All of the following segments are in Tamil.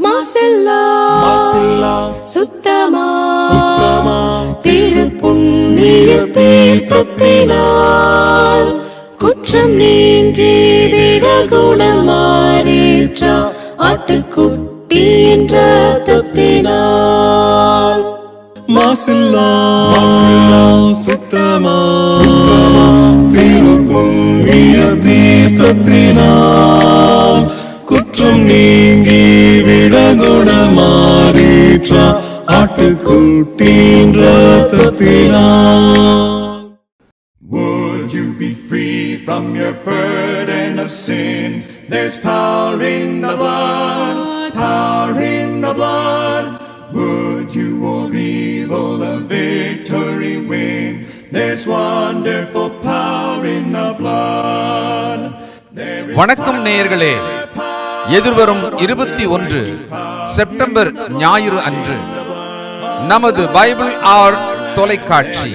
மாசில்லா சுத்தமா திருப்புண்ணிய தீர்த்தத்தினால் குற்றம் நீங்கி விடகுணம் மாறேற்ற ஆட்டுக்குட்டி என்ற ரத்தத்தினால் மாசில்லா சுத்தமா திருப்புண்ணிய தீர்த்தத்தினால் குற்றம் நீங்கி விடகுணமாறேற்ற ஆட்டுக்குட்டியின் ரத்தத்தினால். Would you be free from your burden of sin? There's power in the blood, power in the blood. Would you over evil a victory win? There's wonderful power in the blood. வணக்கம் நேயர்களே, எதிர்வரும் 21 செப்டம்பர் ஞாயிறு அன்று நமது பைபிள் ஆர் தொலைக்காட்சி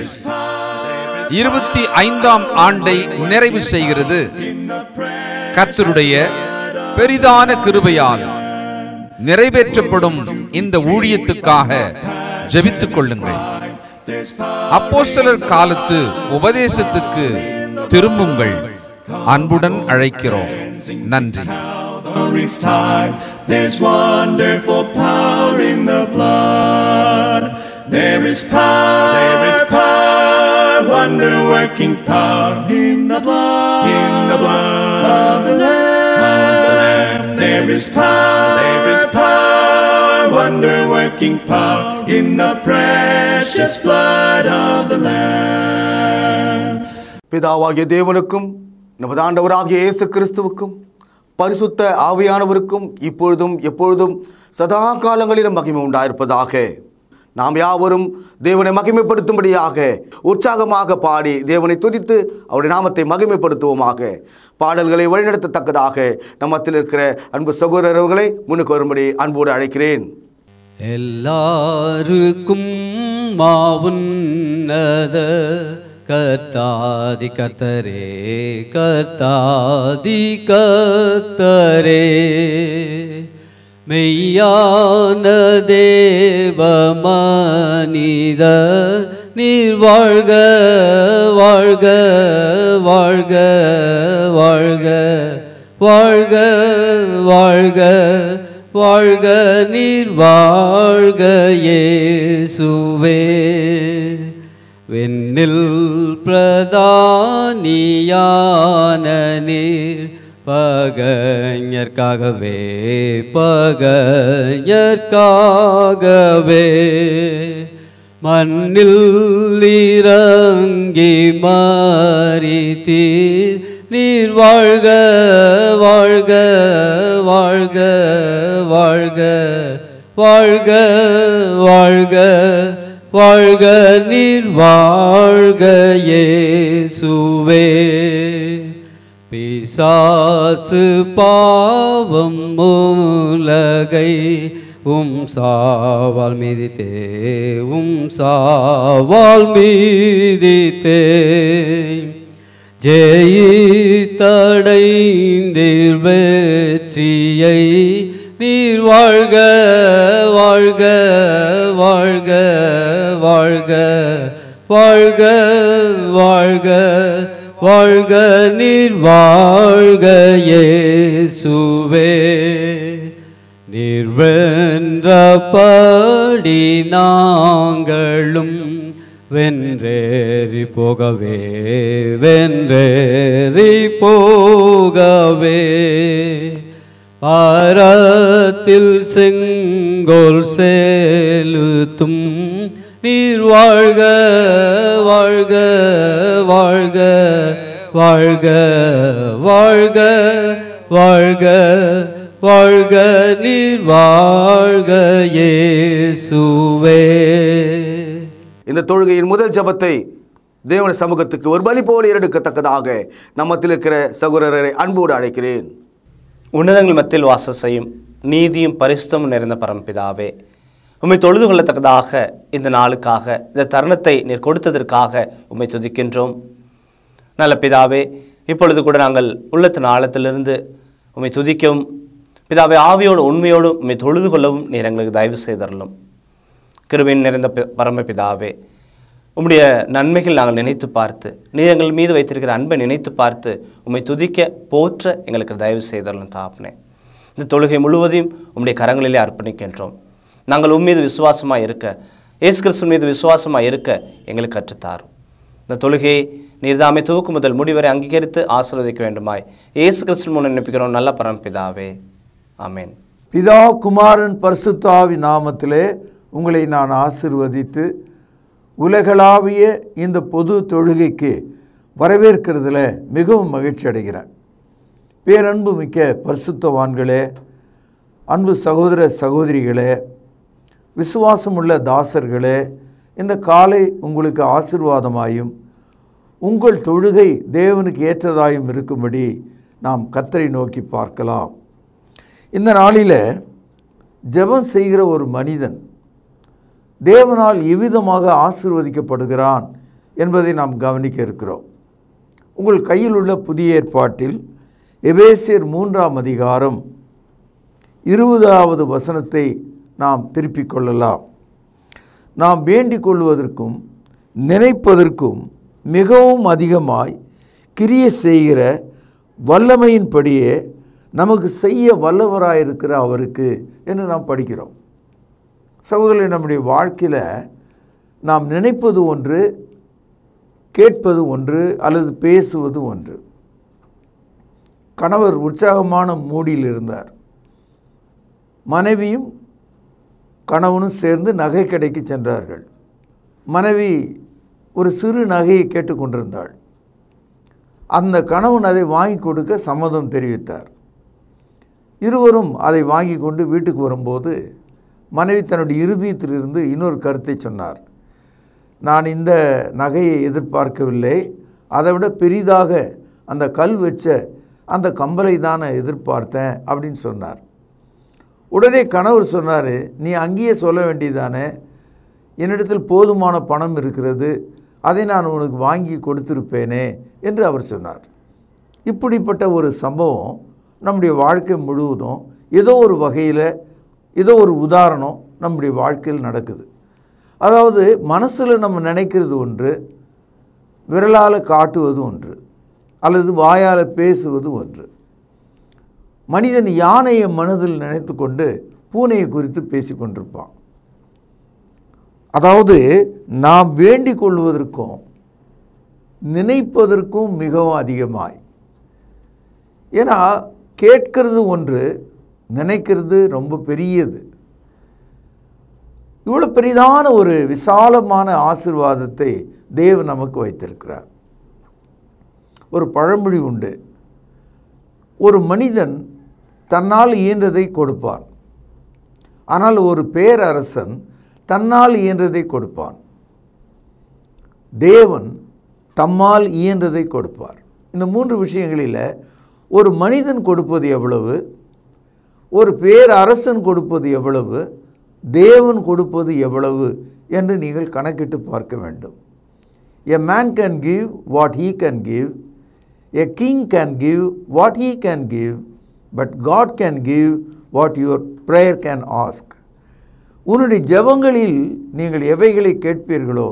25ஆம் ஆண்டை நிறைவு செய்கிறது. கர்த்தருடைய பெரிதான கிருபையால் நிறைவேற்றப்படும் இந்த ஊழியத்துக்காக ஜெபித்துக் கொள்ளுங்கள். அப்போஸ்தலர் காலத்து உபதேசத்துக்கு திரும்புங்கள். அன்புடன் அழைக்கிறோம். நன்றி. There's wonderful power in the blood. There is power, wonder-working power in the blood of the Lamb. There is power, wonder-working power in the precious blood of the Lamb. பிதாவாகிய தேவனுக்கும் நமது ஆண்டவராகிய இயேசு கிறிஸ்துவுக்கும் பரிசுத்த ஆவியானவருக்கும் இப்பொழுதும் எப்பொழுதும் சதா காலங்களிலும் மகிமை உண்டாயிருப்பதாக. நாம் யாவரும் தேவனை மகிமைப்படுத்தும்படியாக உற்சாகமாக பாடி தேவனை துதித்து அவருடைய நாமத்தை மகிமைப்படுத்துவோமாக. பாடல்களை வழிநடத்தத்தக்கதாக நம்மத்தில் இருக்கிற அன்பு சகோதரர்களை முன்னுக்கு வரும்படி அன்போடு அழைக்கிறேன். எல்லாருக்கும் மாவுன்னத கர்த்தாதி கர்த்தரே, கர்த்தாதி கர்த்தரே, மெய்யான தேவ மனிதர் நீர் வாழ்க வாழ்க வாழ்க வாழ்க வாழ்க வாழ்க வாழ்க நீர் வாழ்க இயேசுவே. வெண்ணில் பிரதானியான நீர் பகைஞர்க்காகவே பகைஞர்க்காகவே மண்ணில் இறங்கி மரித்தீர். நீர் வாழ்க வாழ்க வாழ்க வாழ்க வாழ்க வாழ்க வாழ்க நீர் வாழ்க இயேசுவே. பிசாசு பாவம் மூலகை சாவால் மீதித்தே சாவால் மீதித்தே ஜெயித்தடைந்தீர் வெற்றியை. நீர் வாழ்க வாழ்க வாழ்க வாழ்க வாழ்க வாழ்க வாழ்க நீர் வாழ்க இயேசுவே. நீர் வென்றபடி நாங்களும் வென்றேறி போகவே வென்றேறி போகவே பாரத்தில் செங்கோல் செலுத்தும். நீர் வாழ்க வாழ்க வாழ்க வாழ்க வாழ்க வாழ்க வாழ்க நீர் வாழ்க இயேசுவே. இந்த தொழுகையின் முதல் ஜெபத்தை தேவனுடைய சமூகத்துக்கு ஒரு பலி போல ஏறெடுக்கத்தக்கதாக நம்மத்தில் இருக்கிற சகோதரரை அன்போடு அழைக்கிறேன். உன்னதங்கள் மத்தியில் வாசம் செய்யும் நீதியும் பரிசுத்தமும் நிறைந்த பரமபிதாவே, உம்மை தொழுது கொள்ளத்தக்கதாக இந்த நாளுக்காக இந்த தருணத்தை நீர் கொடுத்ததற்காக உம்மை துதிக்கின்றோம். நல்ல பிதாவே, இப்பொழுது கூட நாங்கள் உள்ளத்தின் ஆழத்திலிருந்து உம்மை துதிக்கவும் பிதாவை ஆவியோடு உண்மையோடும் உம்மை தொழுது கொள்ளவும் நீர் எங்களுக்கு தயவு செய்தரலும். கிருபையின் நிறைந்த பரமபிதாவே, உம்முடைய நன்மைகள் நாங்கள் நினைத்து பார்த்து, நீர் எங்கள் மீது வைத்திருக்கிற அன்பை நினைத்து பார்த்து உம்மை துதிக்க போற்ற எங்களுக்கு தயவு செய்தரலும் தாப்பனே. இந்த தொழுகை முழுவதையும் உம்முடைய கரங்களிலே அர்ப்பணிக்கின்றோம். நாங்கள் உம்மீது விசுவாசமாக இருக்க, இயேசு கிறிஸ்து மீது விசுவாசமாக இருக்க எங்களுக்கு கற்றுத்தாரும். இந்த தொழுகையை நீர்தாமே துவக்கு முதல் முடிவரை அங்கீகரித்து ஆசீர்வதிக்க வேண்டுமாய் இயேசு கிறிஸ்து மூலம் நினைப்பிக்கிறோம் நல்ல பரமபிதாவே. ஆமென். பிதா குமாரன் பரிசுத்த ஆவி நாமத்திலே உங்களை நான் ஆசீர்வதித்து உலகளாவிய இந்த பொது தொழுகைக்கு வரவேற்கிறதுல மிகவும் மகிழ்ச்சி அடைகிறேன். பேரன்பு மிக்க பரிசுத்தவான்களே, அன்பு சகோதர சகோதரிகளே, விசுவாசமுள்ள தாசர்களே, இந்த காலை உங்களுக்கு ஆசீர்வாதமாயும் உங்கள் தொழுகை தேவனுக்கு ஏற்றதாயும் இருக்கும்படி நாம் கர்த்தரை நோக்கி பார்க்கலாம். இந்த நாளில் ஜெபம் செய்கிற ஒரு மனிதன் தேவனால் எவ்விதமாக ஆசீர்வதிக்கப்படுகிறான் என்பதை நாம் கவனிக்க இருக்கிறோம். உங்கள் கையில் உள்ள புதிய ஏற்பாட்டில் எபேசியர் 3ஆம் அதிகாரம் 20வது வசனத்தை நாம் திருப்பிக் கொள்ளலாம். நாம் வேண்டிக் கொள்வதற்கும் நினைப்பதற்கும் மிகவும் அதிகமாய் கிரியை செய்கிற வல்லமையின்படியே நமக்கு செய்ய வல்லவராயிருக்கிற அவருக்கு என்று நாம் படிக்கிறோம். சகோதரர்களே, நம்முடைய வாழ்க்கையில் நாம் நினைப்பது ஒன்று, கேட்பது ஒன்று, அல்லது பேசுவது ஒன்று. கணவர் உற்சாகமான மூடியில் இருந்தார். மனைவியும் கணவனும் சேர்ந்து நகை கடைக்கு சென்றார்கள். மனைவி ஒரு சிறு நகையை கேட்டுக்கொண்டிருந்தாள். அந்த கணவன் அதை வாங்கி கொடுக்க சம்மதம் தெரிவித்தார். இருவரும் அதை வாங்கி கொண்டு வீட்டுக்கு வரும்போது மனைவி தன்னுடைய இருதயத்திலிருந்து இன்னொரு கருத்தை சொன்னார். நான் இந்த நகையை எதிர்பார்க்கவில்லை, அதை விட பெரிதாக அந்த கல் வச்ச அந்த கம்பலை தான் நான் எதிர்பார்த்தேன் அப்படின்னு சொன்னார். உடனே கணவர் சொன்னார், நீ அங்கேயே சொல்ல வேண்டியதானே, என்னிடத்தில் போதுமான பணம் இருக்கிறது, அதை நான் உனக்கு வாங்கி கொடுத்திருப்பேனே என்று அவர் சொன்னார். இப்படிப்பட்ட ஒரு சம்பவம் நம்முடைய வாழ்க்கை முழுவதும் ஏதோ ஒரு வகையில், ஏதோ ஒரு உதாரணம் நம்முடைய வாழ்க்கையில் நடக்குது. அதாவது மனசில் நம்ம நினைக்கிறது ஒன்று, விரலால் காட்டுவது ஒன்று, அல்லது வாயால் பேசுவது ஒன்று. மனிதன் யானையை மனதில் நினைத்து கொண்டு பூனையை குறித்து பேசி கொண்டிருப்பான். அதாவது நாம் வேண்டிக் கொள்வதற்கும் நினைப்பதற்கும் மிகவும் அதிகமாய். ஏன்னா கேட்கிறது ஒன்று, நினைக்கிறது ரொம்ப பெரியது. இவ்வளோ பெரிதான ஒரு விசாலமான ஆசீர்வாதத்தை தேவன் நமக்கு வைத்திருக்கிறார். ஒரு பழமொழி உண்டு, ஒரு மனிதன் தன்னால் இயன்றதை கொடுப்பான், ஆனால் ஒரு பேரரசன் தன்னால் இயன்றதை கொடுப்பான். தேவன் தம்மால் இயன்றதை கொடுப்பார். இந்த மூன்று விஷயங்களில் ஒரு மனிதன் கொடுப்பது எவ்வளவு, ஒரு பேரரசன் கொடுப்பது எவ்வளவு, தேவன் கொடுப்பது எவ்வளவு என்று நீங்கள் கணக்கிட்டு பார்க்க வேண்டும். A man can give what he can give, a king can give what he can give, but God can give what your prayer can ask. உன்னுடைய ஜெபங்களில் நீங்கள் எவைகளை கேட்பீர்களோ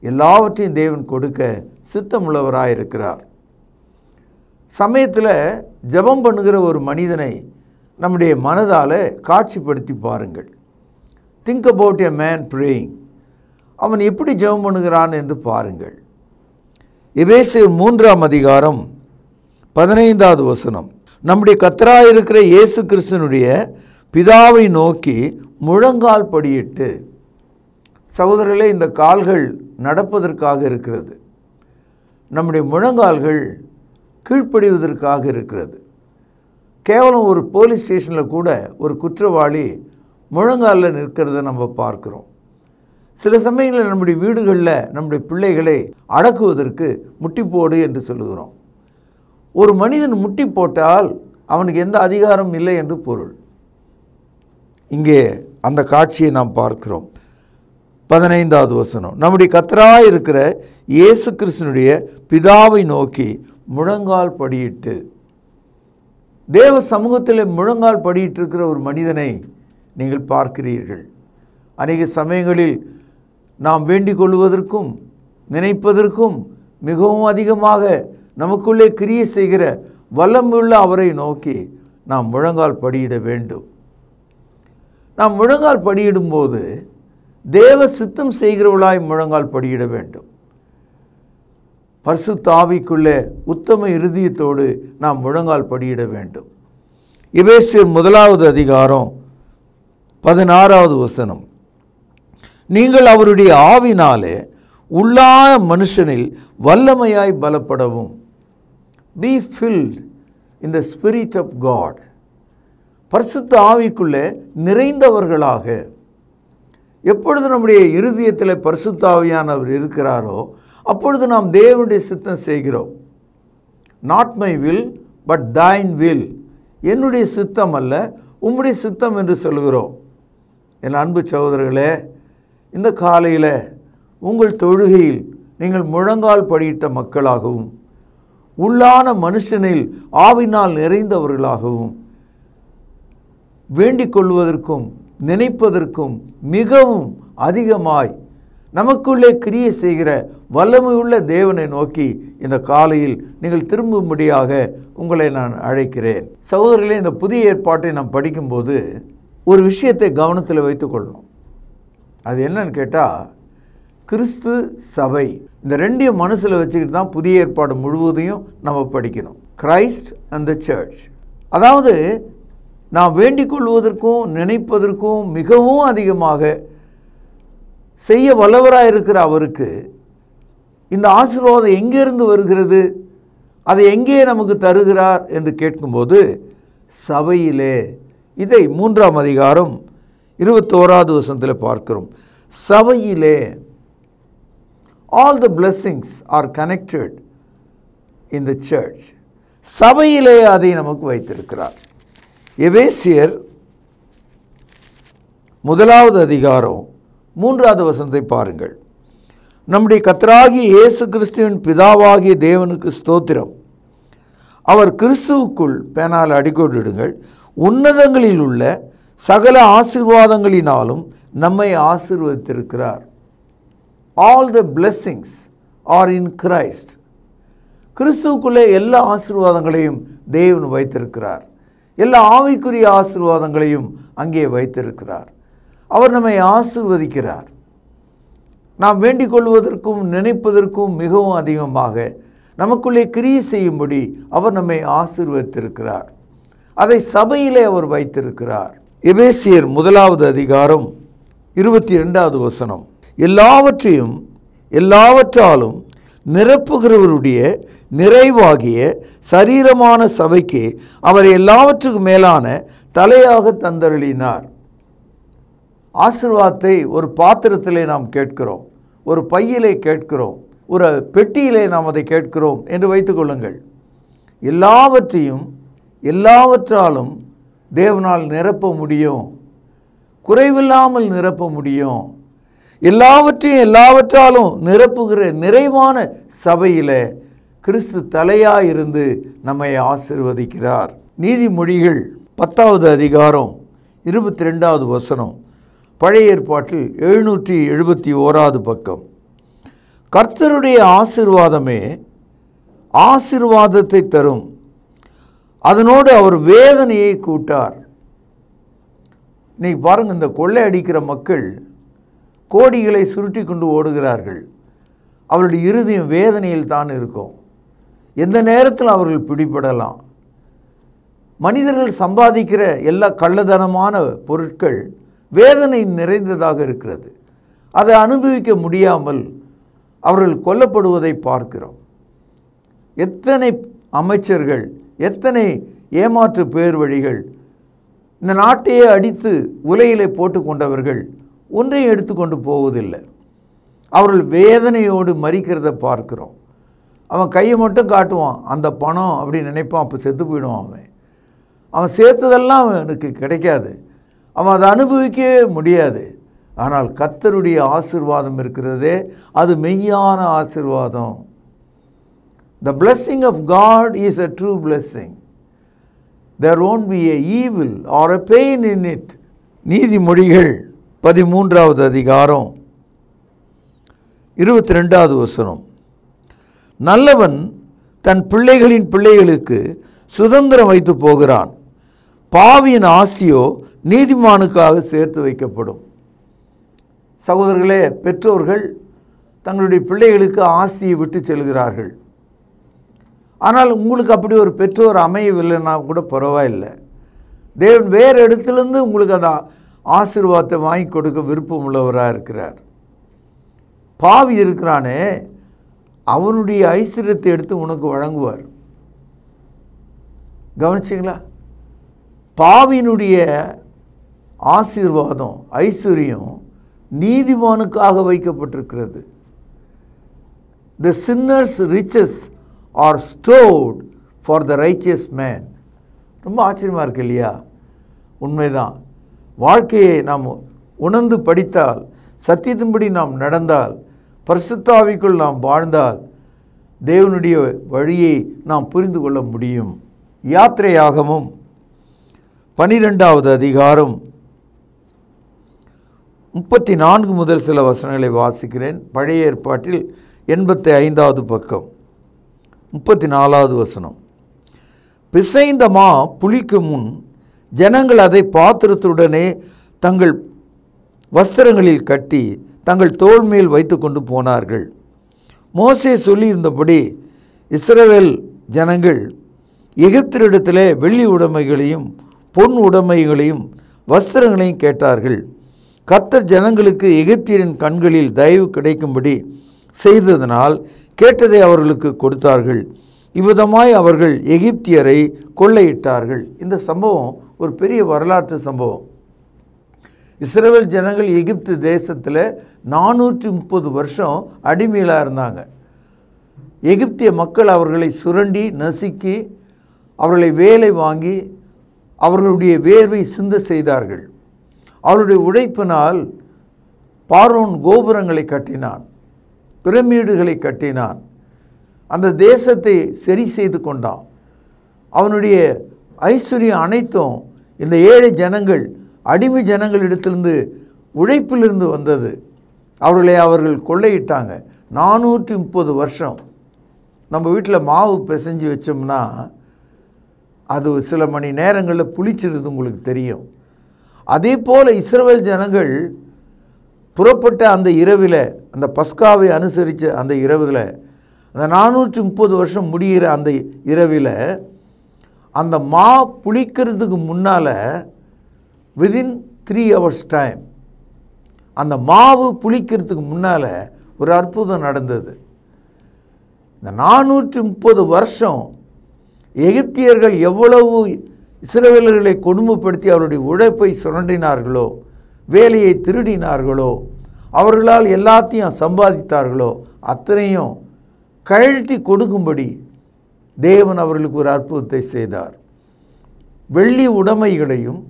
எல்லாவற்றையும் தேவன் கொடுக்க சித்தமுள்ளவராயிருக்கிறார். சமயத்தில் ஜெபம் பண்ணுகிற ஒரு மனிதனை நம்முடைய மனதால் காட்சிப்படுத்தி பாருங்கள். Think about a man praying. அவன் எப்படி ஜெபம் பண்ணுகிறான் என்று பாருங்கள். எபேசியர் 3ஆம் அதிகாரம் 15வது வசனம். நம்முடைய கர்த்தராயிருக்கிற இயேசு கிறிஸ்துவினுடைய பிதாவை நோக்கி முழங்கால் படியிட்டு. சகோதரர்களே, இந்த கால்கள் நடப்பதற்காக இருக்கிறது, நம்முடைய முழங்கால்கள் கீழ்ப்படிவதற்காக இருக்கிறது. கேவலம் ஒரு போலீஸ் ஸ்டேஷனில் கூட ஒரு குற்றவாளி முழங்காலில் நிற்கிறத நம்ம பார்க்குறோம். சில சமயங்களில் நம்முடைய வீடுகளில் நம்முடைய பிள்ளைகளை அடக்குவதற்கு முட்டி போடு என்று சொல்லுகிறோம். ஒரு மனிதன் முட்டி போட்டால் அவனுக்கு எந்த அதிகாரம் இல்லை என்று பொருள். இங்கே அந்த காட்சியை நாம் பார்க்கிறோம். 15வது வசனம். நம்முடைய கர்த்தராய் இருக்கிற இயேசு கிறிஸ்துவினுடைய பிதாவை நோக்கி முழங்கால் படியிட்டு. தேவ சமூகத்தில் முழங்கால் படியிட்டு இருக்கிற ஒரு மனிதனை நீங்கள் பார்க்கிறீர்கள். அநேக சமயங்களில் நாம் வேண்டிக் கொள்வதற்கும் நினைப்பதற்கும் மிகவும் அதிகமாக நமக்குள்ளே கிரியை செய்கிற வல்லமுள்ள அவரை நோக்கி நாம் முழங்கால் படியிட வேண்டும். நாம் முழங்கால் படியிடும்போது தேவ சித்தம் செய்கிறவளாய் முழங்கால் படியிட வேண்டும். பரிசுத்த ஆவிக்குள்ளே உத்தம இருதயத்தோடு நாம் முழங்கால் படியிட வேண்டும். எபேசியர் 1வது அதிகாரம் 16வது வசனம், நீங்கள் அவருடைய ஆவினாலே உள்ளான மனுஷனில் வல்லமையாய் பலப்படவும். Be filled in the Spirit of God. பரிசுத்த ஆவிக்குள்ளே நிறைந்தவர்களாக. எப்பொழுது நம்முடைய இருதயத்தில் பரிசுத்த ஆவியானவர் இருக்கிறாரோ அப்பொழுது நாம் தேவனுடைய சித்தம் செய்கிறோம். Not my will but thine will. என்னுடைய சித்தம் அல்ல உம்முடைய சித்தம் என்று சொல்கிறோம். என் அன்பு சகோதரர்களே, இந்த காலையில் உங்கள் தொழுகையில் நீங்கள் முழங்கால் படியிட்ட மக்களாகவும் உள்ளான மனுஷனில் ஆவினால் நிறைந்தவர்களாகவும் வேண்டிக் கொள்வதற்கும் நினைப்பதற்கும் மிகவும் அதிகமாய் நமக்குள்ளே கிரியை செய்கிற வல்லமையுள்ள தேவனை நோக்கி இந்த காலையில் நீங்கள் திரும்பும்படியாக உங்களை நான் அழைக்கிறேன். சகோதரர்களே, இந்த புதிய ஏற்பாட்டை நாம் படிக்கும்போது ஒரு விஷயத்தை கவனத்தில் வைத்துக்கொள்ளணும். அது என்னன்னு கேட்டால், கிறிஸ்து சபை. இந்த ரெண்டையும் மனசில் வச்சுக்கிட்டு தான் புதிய ஏற்பாடு முழுவதையும் நம்ம படிக்கணும். Christ and the church. அதாவது நாம் வேண்டிக் கொள்வதற்கும் நினைப்பதற்கும் மிகவும் அதிகமாக செய்ய வல்லவராக இருக்கிற அவருக்கு இந்த ஆசீர்வாதம் எங்கேருந்து வருகிறது, அதை எங்கே நமக்கு தருகிறார் என்று கேட்கும்போது சபையிலே. இதை 3ஆம் அதிகாரம் 21வது வசனத்தில் பார்க்கிறோம். சபையிலே. All the blessings are connected in the church. சபையிலே அதை நமக்கு வைத்திருக்கிறார். எபேசியர் 1வது அதிகாரம் 3வது வசனத்தை பாருங்கள். நம்முடைய கர்த்தராகிய இயேசு கிறிஸ்துவின் பிதாவாகிய தேவனுக்கு ஸ்தோத்திரம். அவர் கிறிஸ்துவுக்குள், பேனால் அடிக்கோடிடுங்கள், உன்னதங்களில் உள்ள சகல ஆசீர்வாதங்களினாலும் நம்மை ஆசீர்வதித்திருக்கிறார். All the blessings are in Christ. கிறிஸ்துவுக்குள்ளே எல்லா ஆசீர்வாதங்களையும் தேவன் வைத்திருக்கிறார். எல்லா ஆவிக்குரிய ஆசீர்வாதங்களையும் அங்கே வைத்திருக்கிறார். அவர் நம்மை ஆசீர்வதிக்கிறார். நாம் வேண்டிக் கொள்வதற்கும் நினைப்பதற்கும் மிகவும் அதிகமாக நமக்குள்ளே கிரியை செய்யும்படி அவர் நம்மை ஆசீர்வதித்திருக்கிறார். அதை சபையிலே அவர் வைத்திருக்கிறார். எபேசியர் 1வது அதிகாரம் 22வது வசனம், எல்லாவற்றையும் எல்லாவற்றாலும் நிரப்புகிறவருடைய நிறைவாகிய சரீரமான சபைக்கு அவர் எல்லாவற்றுக்கும் மேலான தலையாக தந்தருளினார். ஆசீர்வாதத்தை ஒரு பாத்திரத்திலே நாம் கேட்கிறோம், ஒரு பையிலே கேட்கிறோம், ஒரு பெட்டியிலே நாம் அதை கேட்கிறோம் என்று வைத்துக்கொள்ளுங்கள். எல்லாவற்றையும் எல்லாவற்றாலும் தேவனால் நிரப்ப முடியும், குறைவில்லாமல் நிரப்ப முடியும். எல்லாவற்றையும் எல்லாவற்றாலும் நிரப்புகிற நிறைவான சபையில் கிறிஸ்து தலையாயிருந்து நம்மை ஆசீர்வதிக்கிறார். நீதிமொழிகள் 10வது அதிகாரம் 22வது வசனம், பழைய ஏற்பாட்டில் 771வது பக்கம். கர்த்தருடைய ஆசீர்வாதமே ஆசீர்வாதத்தை தரும், அதனோடு அவர் வேதனையை கூட்டார். இன்னைக்கு பாருங்கள், இந்த கொள்ளை அடிக்கிற மக்கள் கோடிகளை சுருட்டி கொண்டு ஓடுகிறார்கள். அவருடைய இருதயம் வேதனையில் தான் இருக்கும். எந்த நேரத்தில் அவர்கள் பிடிபடலாம். மனிதர்கள் சம்பாதிக்கிற எல்லா கள்ளத்தனமான பொருட்கள் வேதனை நிறைந்ததாக இருக்கிறது. அதை அனுபவிக்க முடியாமல் அவர்கள் கொல்லப்படுவதை பார்க்கிறோம். எத்தனை அமைச்சர்கள், எத்தனை ஏமாற்று பேர் வழிகள், இந்த நாட்டையே அடித்து உலையிலே போட்டு கொண்டவர்கள் ஒன்றையும் எடுத்துக்கொண்டு போவதில்லை. அவர்கள் வேதனையோடு மறிக்கிறத பார்க்கிறோம். அவன் கையை மட்டும் காட்டுவான், அந்த பணம் அப்படின்னு நினைப்பான், அப்போ செத்து போயிடுவான். அவன் சேர்த்ததெல்லாம் அவனுக்கு கிடைக்காது, அவன் அதை அனுபவிக்கவே முடியாது. ஆனால் கர்த்தருடைய ஆசீர்வாதம் இருக்கிறதே, அது மெய்யான ஆசீர்வாதம். The blessing of God is a true blessing. there won't be a evil or a pain in it. நீதிமொழிகள் 13வது அதிகாரம் 22வது வசனம். நல்லவன் தன் பிள்ளைகளின் பிள்ளைகளுக்கு சுதந்திரம் வைத்து போகிறான், பாவியின் ஆஸ்தியோ நீதிமானுக்காக சேர்த்து வைக்கப்படும். சகோதரர்களே, பெற்றோர்கள் தங்களுடைய பிள்ளைகளுக்கு ஆஸ்தியை விட்டு செல்கிறார்கள். ஆனால் உங்களுக்கு அப்படி ஒரு பெற்றோர் அமையவில்லைன்னா கூட பரவாயில்லை. தேவன் வேறு இடத்துலேருந்து உங்களுக்கு அந்த ஆசீர்வாதத்தை வாங்கி கொடுக்க விருப்பம் உள்ளவராக இருக்கிறார். பாவி இருக்கிறானே, அவனுடைய ஐஸ்வர்யத்தை எடுத்து உனக்கு வழங்குவார். கவனிச்சிங்களா? பாவியினுடைய ஆசீர்வாதம் ஐஸ்வர்யம் நீதிமானுக்காக வைக்கப்பட்டிருக்கிறது. The sinner's riches are stored for the righteous man. ரொம்ப ஆச்சரியமாக இருக்கு இல்லையா? உண்மைதான். வாழ்க்கையை நாம் உணர்ந்து படித்தால், சத்தியத்தின்படி நாம் நடந்தால், பரிசுத்தாவிக்குள் நாம் வாழ்ந்தால், தேவனுடைய வழியை நாம் புரிந்து கொள்ள முடியும். யாத்திரையாகமும் 12வது அதிகாரம் 34 முதல் சில வசனங்களை வாசிக்கிறேன். பழைய ஏற்பாட்டில் 85வது பக்கம் 34வது வசனம். பிசைந்த மா புளிக்கும் முன் ஜனங்கள் அதை பாத்திரத்துடனே தங்கள் வஸ்திரங்களில் கட்டி தங்கள் தோள் மேல் வைத்து கொண்டு போனார்கள். மோசே சொல்லியிருந்தபடி இஸ்ரவேல் ஜனங்கள் எகிப்தியரிடத்திலே வெள்ளி உடைமைகளையும் பொன் உடைமைகளையும் வஸ்திரங்களையும் கேட்டார்கள். கர்த்தர் ஜனங்களுக்கு எகிப்தியரின் கண்களில் தயவு கிடைக்கும்படி செய்ததனால் கேட்டதை அவர்களுக்கு கொடுத்தார்கள். இவ்விதமாய் அவர்கள் எகிப்தியரை கொள்ளையிட்டார்கள். இந்த சம்பவம் ஒரு பெரிய வரலாற்று சம்பவம். இஸ்ரவேல் ஜனங்கள் எகிப்து தேசத்தில் 430 வருஷம் அடிமையிலாக இருந்தாங்க. எகிப்திய மக்கள் அவர்களை சுரண்டி நசுக்கி அவர்களை வேலை வாங்கி அவர்களுடைய வேர்வை சிந்த செய்தார்கள். அவருடைய உழைப்பினால் பார்வோன் கோபுரங்களை கட்டினான், பிரமிடுகளை கட்டினான், அந்த தேசத்தை சரி செய்து கொண்டான். அவனுடைய ஐஸ்வர்யம் அனைத்தும் இந்த ஏழை ஜனங்கள் அடிமை ஜனங்களிடத்திலிருந்து உழைப்பிலிருந்து வந்தது. அவர்கள் கொள்ளையிட்டாங்க. 430 வருஷம். நம்ம வீட்டில் மாவு பிசைஞ்சு வச்சோம்னா அது சில மணி நேரங்களில் புளிச்சிருது, உங்களுக்கு தெரியும். அதே போல் இஸ்ரவேல் ஜனங்கள் புறப்பட்ட அந்த இரவில், அந்த பஸ்காவை அனுசரித்த அந்த இரவில், அந்த 430 வருஷம் முடிகிற அந்த இரவில் அந்த மா புளிக்கிறதுக்கு முன்னால் விதின் 3 hours டைம் அந்த மாவு புளிக்கிறதுக்கு முன்னால் ஒரு அற்புதம் நடந்தது. இந்த 430 வருஷம் எகிப்தியர்கள் எவ்வளவு இஸ்ரவேலர்களை கொடுமைப்படுத்தி அவருடைய உழைப்பை சுரண்டினார்களோ, வேலையை திருடினார்களோ, அவர்களால் எல்லாத்தையும் சம்பாதித்தார்களோ அத்தனையும் கழட்டி கொடுக்கும்படி தேவன் அவர்களுக்கு ஒரு அற்புதத்தை செய்தார். வெள்ளி உடைமைகளையும்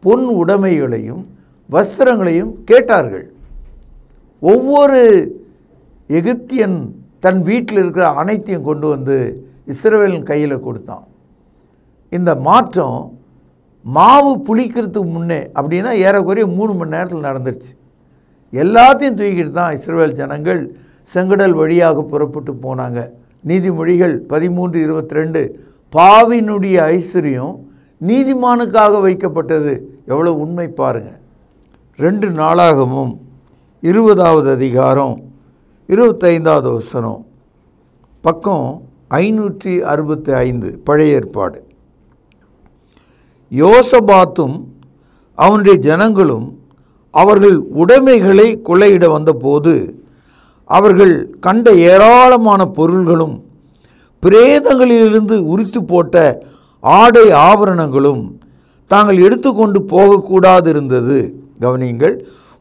பொன் உடைமைகளையும் வஸ்திரங்களையும் கேட்டார்கள். ஒவ்வொரு எகிப்தியன் தன் வீட்டில் இருக்கிற அனைத்தையும் கொண்டு வந்து இஸ்ரவேலின் கையில் கொடுத்தான். இந்த மாற்றம் மாவு புளிக்கிறதுக்கு முன்னே அப்படின்னா ஏறக்குறைய 3 மணி நேரத்தில் நடந்துடுச்சு. எல்லாத்தையும் தூக்கிட்டு தான் இஸ்ரவேல் ஜனங்கள் செங்கடல் வழியாக புறப்பட்டு போனாங்க. நீதிமொழிகள் 13:22 பாவினுடைய ஐஸ்வர்யம் நீதிமானுக்காக வைக்கப்பட்டது. எவ்வளோ உண்மை பாருங்கள். 2 நாளாகமும் 20வது அதிகாரம் 25வது வசனம், பக்கம் 565 பழைய ஏற்பாடு. யோசபாத்தும் அவனுடைய ஜனங்களும் அவர்கள் உடைமைகளை கொள்ளையிட வந்தபோது அவர்கள் கண்ட ஏராளமான பொருள்களும் பிரேதங்களிலிருந்து உரித்து போட்ட ஆடை ஆபரணங்களும் தாங்கள் எடுத்துக்கொண்டு போகக்கூடாது இருந்தது. கவனியுங்கள்,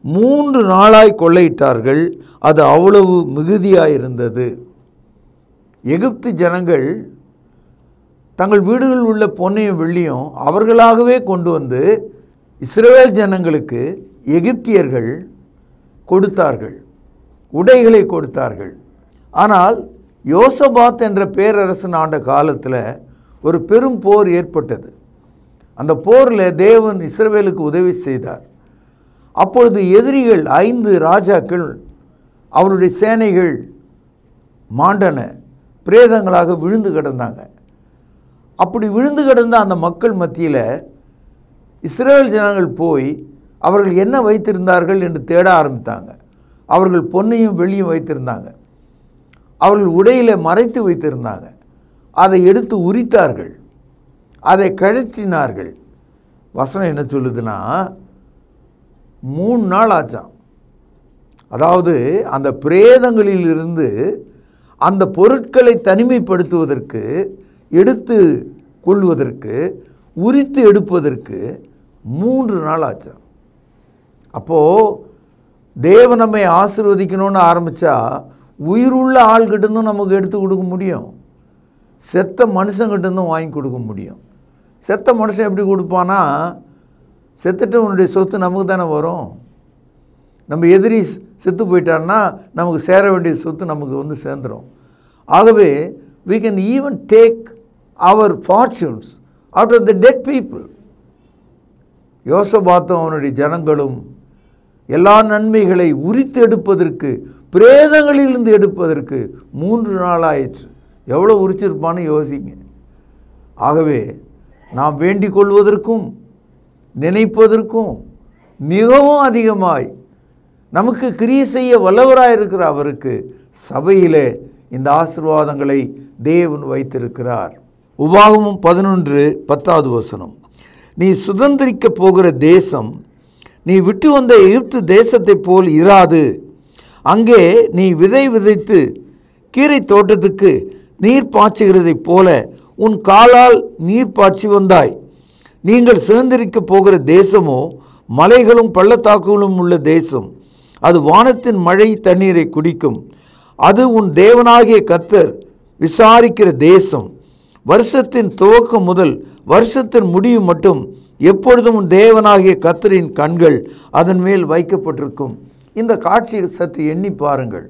3 நாளாய் கொள்ளையிட்டார்கள், அது அவ்வளவு மிகுதியாயிருந்தது. எகிப்து ஜனங்கள் தங்கள் வீடுகளில் உள்ள பொன்னையும் வெள்ளியும் அவர்களாகவே கொண்டு வந்து இஸ்ரவேல் ஜனங்களுக்கு எகிப்தியர்கள் கொடுத்தார்கள், உடைகளை கொடுத்தார்கள். ஆனால் யோசபாத் என்ற பேரரசன் ஆண்ட காலத்தில் ஒரு பெரும் போர் ஏற்பட்டது. அந்த போரில் தேவன் இஸ்ரவேலுக்கு உதவி செய்தார். அப்பொழுது எதிரிகள் 5 ராஜாக்கள் அவருடைய சேனைகள் மாண்டன பிரேதங்களாக விழுந்து கிடந்தாங்க. அப்படி விழுந்து கிடந்த அந்த மக்கள் மத்தியில் இஸ்ரவேல் ஜனங்கள் போய் அவர்கள் என்ன வைத்திருந்தார்கள் என்று தேட ஆரம்பித்தாங்க. அவர்கள் பொன்னையும் வெள்ளியும் வைத்திருந்தாங்க. அவர்கள் உடையில் மறைத்து வைத்திருந்தாங்க. அதை எடுத்து உரித்தார்கள், அதை கழற்றினார்கள். வசனம் என்ன சொல்லுதுன்னா 3 நாள் ஆச்சாம். அதாவது அந்த பிரேதங்களிலிருந்து அந்த பொருட்களை தனிமைப்படுத்துவதற்கு, எடுத்து கொள்வதற்கு, உரித்து எடுப்பதற்கு 3 நாள் ஆச்சாம். அப்போது தேவன் நம்மை ஆசீர்வதிக்கணும்னு ஆரம்பித்தா உயிருள்ள ஆள்கிட்டேருந்தும் நமக்கு எடுத்து கொடுக்க முடியும், செத்த மனுஷங்கிட்டேருந்தும் வாங்கி கொடுக்க முடியும். செத்த மனுஷன் எப்படி கொடுப்பானா, செத்துட்டு உன்னுடைய சொத்து நமக்கு தானே வரும். நம்ம எதிரி செத்து போயிட்டான்னா நமக்கு சேர வேண்டிய சொத்து நமக்கு வந்து சேர்ந்துடும். ஆகவே we can even take our fortunes out of the dead people. யோசபாத்தும் அவனுடைய ஜனங்களும் எல்லா நன்மைகளை உரித்து எடுப்பதற்கு, பிரேதங்களிலிருந்து எடுப்பதற்கு 3 நாள் ஆயிற்று. எவ்வளோ உரிச்சிருப்பான்னு யோசிங்க. ஆகவே நாம் வேண்டிக் கொள்வதற்கும் நினைப்பதற்கும் மிகவும் அதிகமாய் நமக்கு கிரியை செய்ய வல்லவராயிருக்கிற அவருக்கு சபையிலே இந்த ஆசீர்வாதங்களை தேவன் வைத்திருக்கிறார். உபாகமம் 11:10 வசனம், நீ சுதந்திரிக்க போகிற தேசம் நீ விட்டு வந்த எகிப்து தேசத்தைப் போல் இராது. அங்கே நீ விதை விதைத்து கீரை தோட்டத்துக்கு நீர் பாய்ச்சுகிறதைப் போல உன் காலால் நீர் பாய்ச்சி வந்தாய். நீங்கள் சுதந்திரிக்க போகிற தேசமோ மலைகளும் பள்ளத்தாக்குகளும் உள்ள தேசம். அது வானத்தின் மழை தண்ணீரை குடிக்கும். அது உன் தேவனாகிய கர்த்தர் விசாரிக்கிற தேசம். வருஷத்தின் துவக்கம் முதல் வருஷத்தின் முடிவு மட்டும் எப்பொழுதும் உன் தேவனாகிய கர்த்தரின் கண்கள் அதன் மேல் வைக்கப்பட்டிருக்கும். இந்த காட்சியை சற்று எண்ணி பாருங்கள்.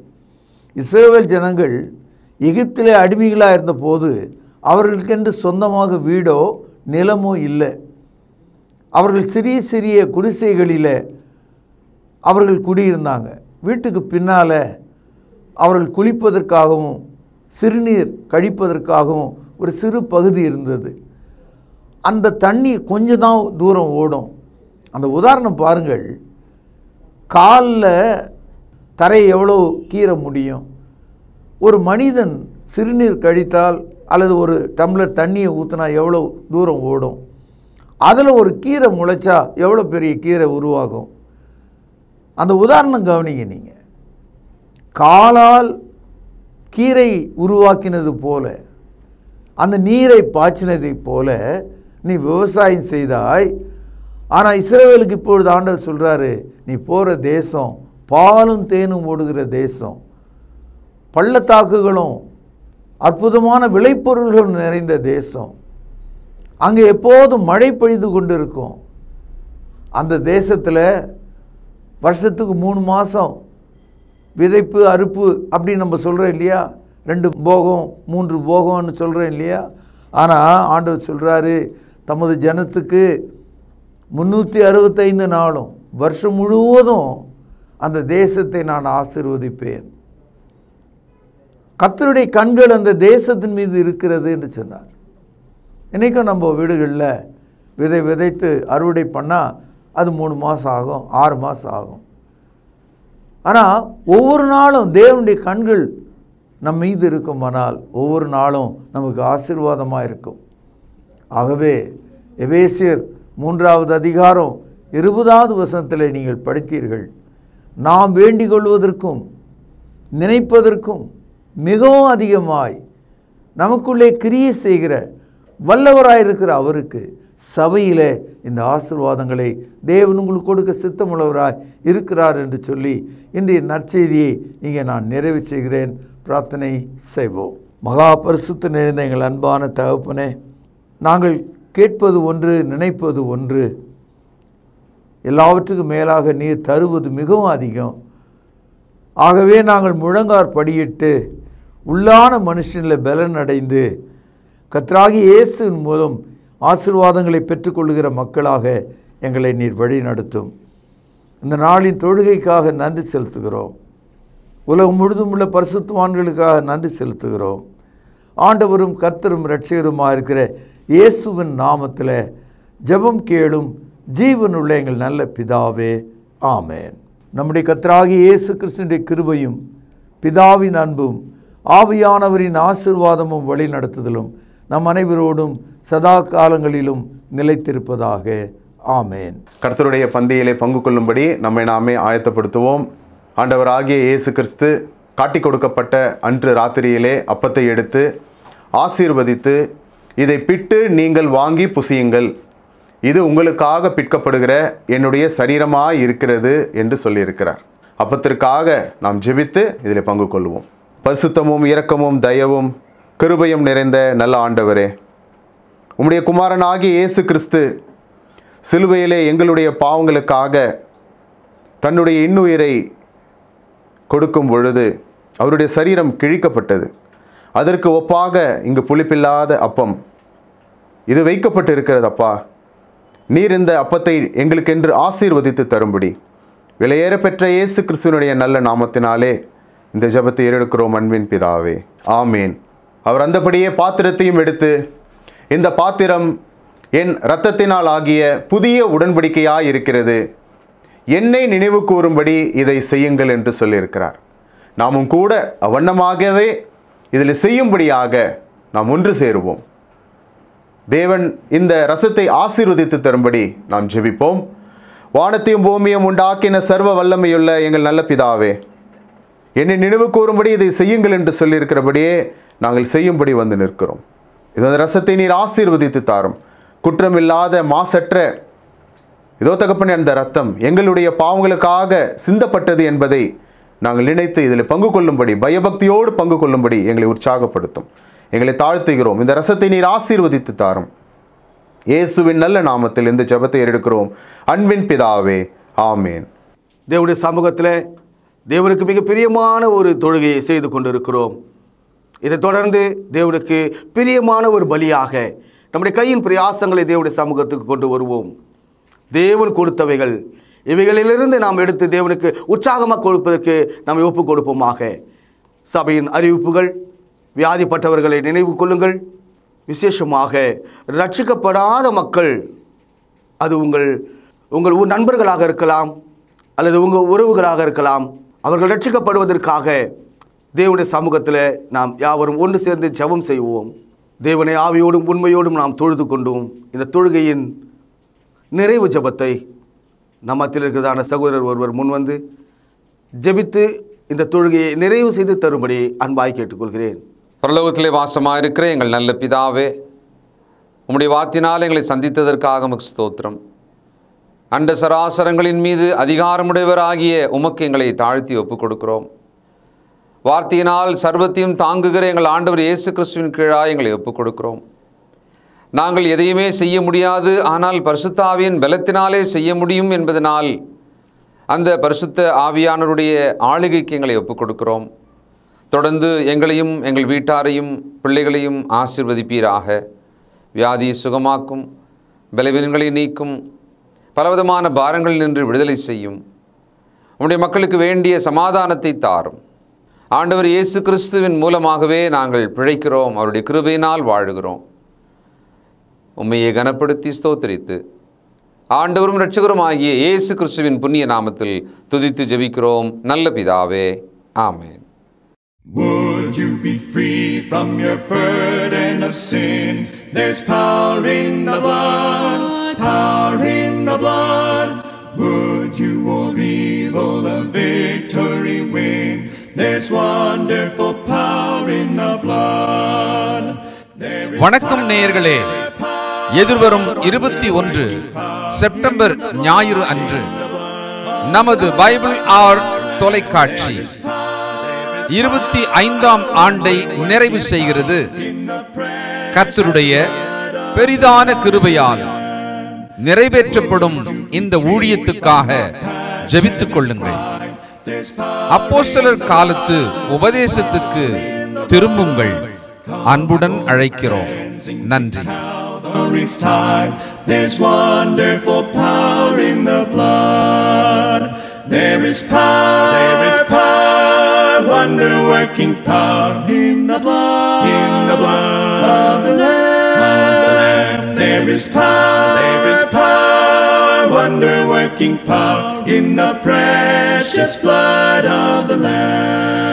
இஸ்ரவேல் ஜனங்கள் எகிப்திலே அடிமைகளாக இருந்தபோது அவர்களுக்கென்று சொந்தமாக வீடோ நிலமோ இல்லை. அவர்கள் சிறிய சிறிய குடிசைகளில் அவர்கள் குடியிருந்தாங்க. வீட்டுக்கு பின்னால் அவர்கள் குளிப்பதற்காகவும் சிறுநீர் கழிப்பதற்காகவும் ஒரு சிறு பகுதி இருந்தது. அந்த தண்ணீர் கொஞ்சம் தான் தூரம் ஓடும். அந்த உதாரணம் பாருங்கள். காலில் தரையை எவ்வளோ கீற முடியும்? ஒரு மனிதன் சிறுநீர் கழித்தால் அல்லது ஒரு டம்ளர் தண்ணியை ஊற்றினா எவ்வளோ தூரம் ஓடும்? அதில் ஒரு கீரை முளைச்சா எவ்வளோ பெரிய கீரை உருவாகும்? அந்த உதாரணம் கவனிங்க. நீங்கள் காலால் கீரை உருவாக்கினது போல, அந்த நீரை பாய்ச்சினதை போல நீ விவசாயம் செய்தாய். ஆனால் இஸ்ரவேலுக்கு இப்பொழுது ஆண்டவர் சொல்கிறாரு, நீ போகிற தேசம் பாலும் தேனும் ஓடுகிற தேசம், பள்ளத்தாக்குகளும் அற்புதமான விளைபொருள்களும் நிறைந்த தேசம். அங்கே எப்போதும் மழை பெய்து கொண்டு இருக்கும். அந்த தேசத்தில் வருஷத்துக்கு 3 மாதம் விதைப்பு அறுப்பு அப்படின்னு நம்ம சொல்கிறோம் இல்லையா? 2 போகம் 3 போகம்னு சொல்கிறோம் இல்லையா? ஆனால் ஆண்டவர் சொல்கிறாரு, தமது ஜனத்துக்கு 365 நாளும் வருஷம் முழுவதும் அந்த தேசத்தை நான் ஆசீர்வதிப்பேன். கர்த்தருடைய கண்கள் அந்த தேசத்தின் மீது இருக்கிறது என்று சொன்னார். இன்றைக்கும் நம்ம வீடுகளில் விதை விதைத்து அறுவடை பண்ணால் அது 3 மாதம் ஆகும், 6 மாதம் ஆகும். ஆனால் ஒவ்வொரு நாளும் தேவனுடைய கண்கள் நம் மீது இருக்குமானால் ஒவ்வொரு நாளும் நமக்கு ஆசீர்வாதமாக இருக்கும். ஆகவே எபேசியர் 3வது அதிகாரம் 20வது வசனத்தில் நீங்கள் படித்தீர்கள், நாம் வேண்டிக் கொள்வதற்கும் நினைப்பதற்கும் மிகவும் அதிகமாய் நமக்குள்ளே கிரியை செய்கிற வல்லவராயிருக்கிற அவருக்கு சபையில் இந்த ஆசீர்வாதங்களை தேவன் உங்களுக்கு கொடுக்க சித்தமுள்ளவராய் இருக்கிறார் என்று சொல்லி இன்றைய நற்செய்தியை இங்கே நான் நிறைவு செய்கிறேன். பிரார்த்தனை செய்வோம். மகா பரிசுத்த நிறைந்த எங்கள் அன்பான தகப்பனே, நாங்கள் கேட்பது ஒன்று, நினைப்பது ஒன்று, எல்லாவற்றுக்கும் மேலாக நீர் தருவது மிகவும் அதிகம். ஆகவே நாங்கள் முழங்கார் படியிட்டு உள்ளான மனுஷனில் பலன் அடைந்து கர்த்தராகிய இயேசுவின் மூலம் ஆசீர்வாதங்களை பெற்றுக்கொள்ளுகிற மக்களாக எங்களை நீர் வழி நடத்தும். இந்த நாளின் தொழுகைக்காக நன்றி செலுத்துகிறோம். உலகம் முழுதும் உள்ள பரிசுத்தவான்களுக்காக நன்றி செலுத்துகிறோம். ஆண்டவரும் கர்த்தரும் இரட்சகருமாக இருக்கிற இயேசுவின் நாமத்தில் ஜெபம் கேளும் ஜீவனுள்ள எங்கள் நல்ல பிதாவே, ஆமேன். நம்முடைய கர்த்தராகிய இயேசு கிறிஸ்துவினுடைய கிருபையும் பிதாவின் அன்பும் ஆவியானவரின் ஆசீர்வாதமும் வழி நடத்துதலும் நம் அனைவரோடும் சதா காலங்களிலும் நிலைத்திருப்பதாக, ஆமேன். கர்த்தருடைய பந்தியிலே பங்கு கொள்ளும்படி நம்மை நாமே ஆயத்தப்படுத்துவோம். ஆண்டவராகிய இயேசு கிறிஸ்து காட்டி கொடுக்கப்பட்ட அன்று ராத்திரியிலே அப்பத்தை எடுத்து ஆசீர்வதித்து, இதை பிட்டு நீங்கள் வாங்கி புசியுங்கள், இது உங்களுக்காக பிற்கப்படுகிற என்னுடைய சரீரமாய் இருக்கிறது என்று சொல்லியிருக்கிறார். அப்பத்திற்காக நாம் ஜெபித்து இதில் பங்கு கொள்வோம். பரிசுத்தமும் இரக்கமும் தயவும் கிருபையும் நிறைந்த நல்ல ஆண்டவரே, உம்முடைய குமாரனாகிய இயேசு கிறிஸ்து சிலுவையிலே எங்களுடைய பாவங்களுக்காக தன்னுடைய இன்னுயிரை கொடுக்கும் பொழுது அவருடைய சரீரம் கிழிக்கப்பட்டது. அதற்கு ஒப்பாக இங்கு புளிப்பில்லாத அப்பம் இது வைக்கப்பட்டு இருக்கிறது. அப்பா, நீர் இந்த அப்பத்தை எங்களுக்கென்று ஆசீர்வதித்து தரும்படி விலையேற பெற்ற இயேசு கிறிஸ்துவனுடைய நல்ல நாமத்தினாலே இந்த ஜெபத்தை ஏறெடுக்கிறோம் அன்பின் பிதாவே, ஆமேன். அவர் அந்தபடியே பாத்திரத்தையும் எடுத்து, இந்த பாத்திரம் என் இரத்தத்தினால் ஆகிய புதிய உடன்படிக்கையாய் இருக்கிறது, என்னை நினைவு கூறும்படி இதை செய்யுங்கள் என்று சொல்லியிருக்கிறார். நாமும் கூட அவ்வண்ணமாகவே இதில் செய்யும்படியாக நாம் ஒன்று சேருவோம். தேவன் இந்த ரசத்தை ஆசீர்வதித்து தரும்படி நாம் ஜெபிப்போம். வானத்தையும் பூமியும் உண்டாக்கின சர்வ வல்லமையுள்ள எங்கள் நல்ல பிதாவே, என்னை நினைவு கூறும்படி இதை செய்யுங்கள் என்று சொல்லியிருக்கிறபடியே நாங்கள் செய்யும்படி வந்து நிற்கிறோம். இந்த ரசத்தை நீர் ஆசீர்வதித்து தாரும். குற்றமில்லாத மாசற்ற இதோ தகப்பனே, அந்த ரத்தம் எங்களுடைய பாவங்களுக்காக சிந்தப்பட்டது என்பதை நாங்கள் நினைத்து இதில் பங்கு கொள்ளும்படி, பயபக்தியோடு பங்கு கொள்ளும்படி எங்களை உற்சாகப்படுத்தும். எங்களை தாழ்த்துகிறோம். இந்த ரசத்தை நீர் ஆசீர்வதித்து தாரும். இயேசுவின் நல்ல நாமத்தில் இந்த ஜெபத்தை எடுக்கிறோம் அன்பின் பிதாவே, ஆமேன். தேவனுடைய சமூகத்தில் தேவனுக்கு மிக பிரியமான ஒரு தொழுகையை செய்து கொண்டிருக்கிறோம். இதை தொடர்ந்து தேவனுக்கு பிரியமான ஒரு பலியாக நம்முடைய கையின் பிரயாசங்களை தேவனுடைய சமூகத்துக்கு கொண்டு வருவோம். தேவன் கொடுத்தவைகள் இவைகளிலிருந்து நாம் எடுத்து தேவனுக்கு உற்சாகமாக கொடுப்பதற்கு நாம் ஒப்புக் கொடுப்போமாக. சபையின் அறிவிப்புகள், வியாதிப்பட்டவர்களை நினைவு கொள்ளுங்கள். விசேஷமாக ரட்சிக்கப்படாத மக்கள், அது உங்கள் நண்பர்களாக இருக்கலாம் அல்லது உங்கள் உறவுகளாக இருக்கலாம், அவர்கள் ரட்சிக்கப்படுவதற்காக தேவனுடைய சமூகத்தில் நாம் யாவரும் ஒன்று சேர்ந்து ஜெபம் செய்வோம். தேவனை ஆவியோடும் உண்மையோடும் நாம் தொழுது கொண்டோம். இந்த தொழுகையின் நிறைவு ஜெபத்தை நம் மத்தியில் இருக்கிறதான சகோதரர் ஒருவர் முன்வந்து ஜெபித்து இந்த தொழுகையை நிறைவு செய்து தரும்படி அன்பாய் கேட்டுக்கொள்கிறேன். பரலோகத்திலே வாசமாக இருக்கிற எங்கள் நல்ல பிதாவே, உம்முடைய வார்த்தையினால் எங்களை சந்தித்ததற்காக உமக்கு ஸ்தோத்திரம். அண்ட சராசரங்களின் மீது அதிகாரமுடையவராகிய உமக்கு எங்களை தாழ்த்தி ஒப்புக் கொடுக்கிறோம். வார்த்தையினால் சர்வத்தையும் தாங்குகிற எங்கள் ஆண்டவர் இயேசு கிறிஸ்துவின் கீழாக எங்களை ஒப்புக் கொடுக்கிறோம். நாங்கள் எதையுமே செய்ய முடியாது, ஆனால் பரிசுத்த ஆவியின் பலத்தினாலே செய்ய முடியும் என்பதனால் அந்த பரிசுத்த ஆவியானவருடைய ஆளுகைக்கு எங்களை ஒப்புக் கொடுக்கிறோம். தொடர்ந்து எங்களையும் எங்கள் வீட்டாரையும் பிள்ளைகளையும் ஆசீர்வதிப்பீராக. வியாதியை சுகமாக்கும், பலவீனங்களை நீக்கும், பலவிதமான பாரங்களில் நின்று விடுதலை செய்யும். உம்முடைய மக்களுக்கு வேண்டிய சமாதானத்தை தாரும். ஆண்டவர் இயேசு கிறிஸ்துவின் மூலமாகவே நாங்கள் பிழைக்கிறோம், அவருடைய கிருபையினால் வாழுகிறோம். உம்மையை கனப்படுத்தி ஸ்தோத்திரித்து ஆண்டவரும் இரட்சகரும் ஆகிய இயேசு கிறிஸ்துவின் புண்ணிய நாமத்தில் துதித்து ஜெபிக்கிறோம் நல்ல பிதாவே, ஆமென். Would you be free from your burden of sin? There's power in the blood, power in the blood. Would you o'er evil a victory win? There's wonderful power in the blood. வணக்கம் நேயர்களே, எதிர்வரும் 21 செப்டம்பர் ஞாயிறு அன்று நமது பைபிள் ஆர் தொலைக்காட்சி 25ஆம் ஆண்டை நிறைவு செய்கிறது. கர்த்தருடைய பெரிதான கிருபையால் நிறைவேற்றப்படும் இந்த ஊழியத்துக்காக ஜெபித்துக் கொள்ளுங்கள். அப்போஸ்தலர் காலத்து உபதேசத்துக்கு திரும்புங்கள். அன்புடன் அழைக்கிறோம். நன்றி. Calvary's tide. There's wonderful power in the blood. There is power, wonder-working power in the blood of the Lamb. There is power, wonder-working power in the precious blood of the Lamb.